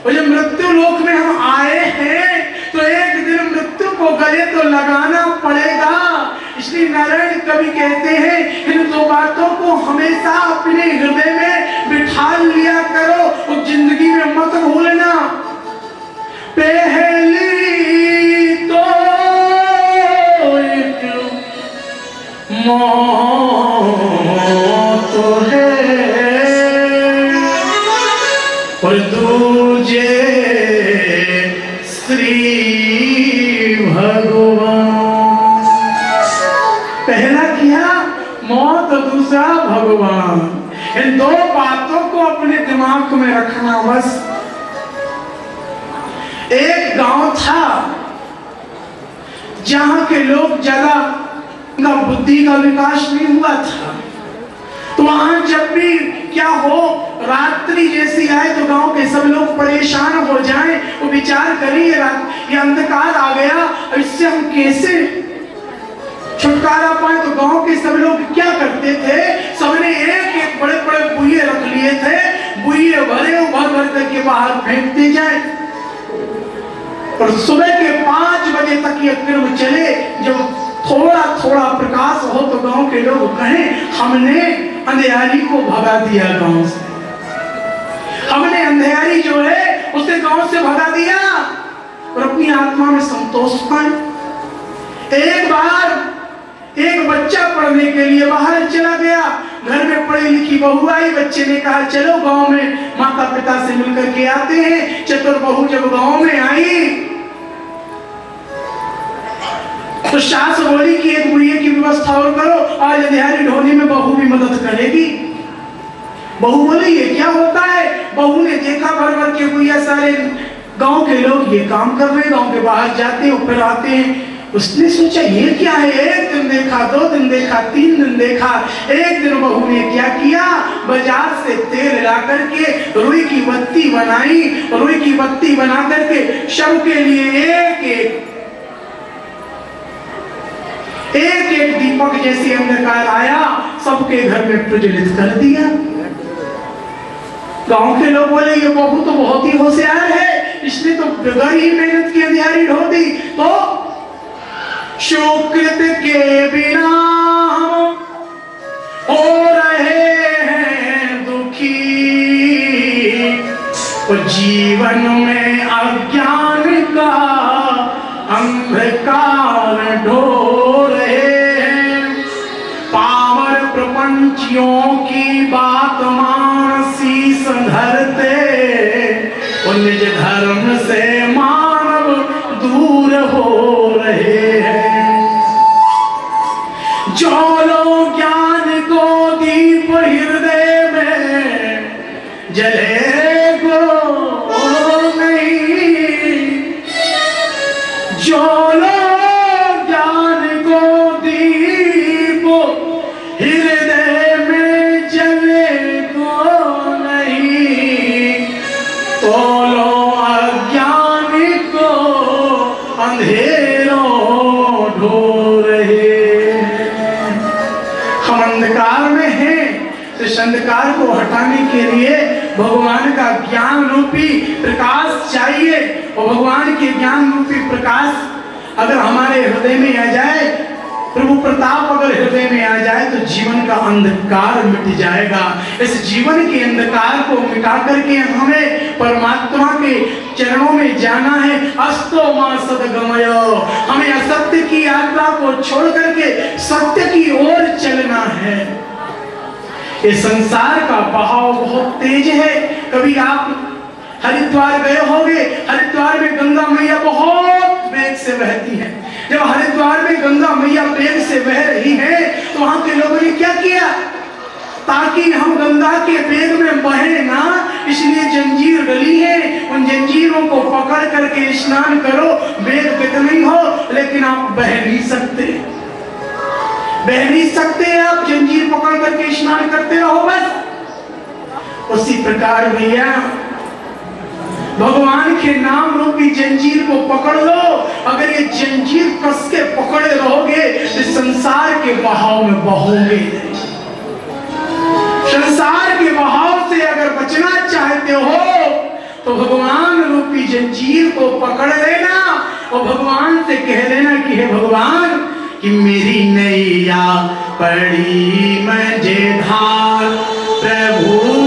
और जब मृत्यु लोक में हम आए हैं तो एक दिन मृत्यु को गले तो लगाना पड़ेगा। इसलिए नारायण कवि कहते हैं इन दो बातों को हमेशा अपने हृदय में बिठा लिया करो और जिंदगी में मत भूलना। पहली तो एक मौत है और दूजे श्री भगवान। पहला किया मौत, दूसरा भगवान। इन दो बातों को अपने दिमाग में रखना बस। एक गांव था जहां के लोग ज्यादा बुद्धि का विकास नहीं हुआ था, तो वहां जब भी क्या हो रात्रि जैसी आए तो गांव के सब लोग परेशान हो जाएं, वो विचार करें ये अंधकार आ गया, इससे हम कैसे छुटकारा पाए। तो गांव के सब लोग क्या करते थे, सबने एक एक बड़े बड़े बुइये रख लिए थे, बुइये भरे भर भर करके बाहर फेंकते जाए और सुबह के 5 बजे तक ये क्रम चले। जब थोड़ा थोड़ा प्रकाश हो तो गांव के लोग कहें हमने अंधेरी को भगा दिया, गांव से हमने अंधेरी जो है उसे गांव से भगा दिया और अपनी आत्मा में संतोष पाए। एक बार एक बच्चा पढ़ने के लिए बाहर चला गया, घर में पढ़ी लिखी बहू आई, बच्चे ने कहा चलो गांव में माता पिता से मिलकर के आते हैं। चतुर बहू जब गांव में आई तो सास बोली कि एक बुढ़िया की व्यवस्था और करो, आज अंधेरी ढोने में बहू भी मदद करेगी। बहू बोली ये क्या होता है। बहू ने देखा भर भर के बुढ़िया सारे गांव के लोग ये काम कर रहे, गांव के बाहर जाते हैं ऊपर आते हैं। उसने सोचा ये क्या है, एक दिन देखा, 2 दिन देखा, 3 दिन देखा। एक दिन बहू ने क्या किया, बाजार से तेल ला करके रुई की बत्ती बनाई, रुई की बत्ती बना करके सबके लिए एक एक दीपक जैसे अंधकार आया, सबके घर में प्रज्वलित कर दिया। गांव के लोग बोले ये बहू तो बहुत ही होशियार है, इसने तो बगैर ही मेहनत की अंधेरी ढो दी। तो शुकृत के बिना हो रहे हैं दुखी, और जीवन में अज्ञान का अंधकार ढो रहे हैं। पावर प्रपंचियों की बात मान शीस धरते, निज धर्म से मानव दूर हो रहे हैं। जो लोग ज्ञान को दीप हृदय में जलेगो नहीं, जो लोग ज्ञान को दीप हृदय में जलेगो नहीं, तो लो अज्ञान को अंधेरों ढो रहे। हम अंधकार में हैं तो इस अंधकार को हटाने के लिए भगवान का ज्ञान रूपी प्रकाश चाहिए। और भगवान के ज्ञान रूपी प्रकाश अगर हमारे हृदय में आ जाए, प्रभु प्रताप अगर हृदय में आ जाए तो जीवन का अंधकार मिट जाएगा। इस जीवन के अंधकार को मिटा करके हमें परमात्मा के चरणों में जाना है। अस्तो मां सद्गमयो, हमें असत्य की यात्रा को छोड़ करके सत्य की ओर चलना है। ये संसार का बहाव बहुत तेज है। कभी आप हरिद्वार गए होंगे, हरिद्वार में गंगा मैया बहुत वेग से बहती है। जब हरिद्वार में गंगा मैया वेग से बह रही है तो वहां के लोगों ने क्या किया, ताकि हम गंगा के वेग में बहे ना, इसलिए जंजीर डली है, उन जंजीरों को पकड़ करके स्नान करो। वेग कितना ही हो लेकिन आप बह नहीं सकते, आप जंजीर पकड़ करके स्नान करते रहो बस। उसी प्रकार भैया भगवान के नाम रूपी जंजीर को पकड़ लो। अगर ये जंजीर कस के पकड़े रहोगे तो संसार के बहाव में बहोगे। संसार के बहाव से अगर बचना चाहते हो तो भगवान रूपी जंजीर को पकड़ लेना और भगवान से कह देना कि हे भगवान कि मेरी नैया पड़ी मझधार, प्रभु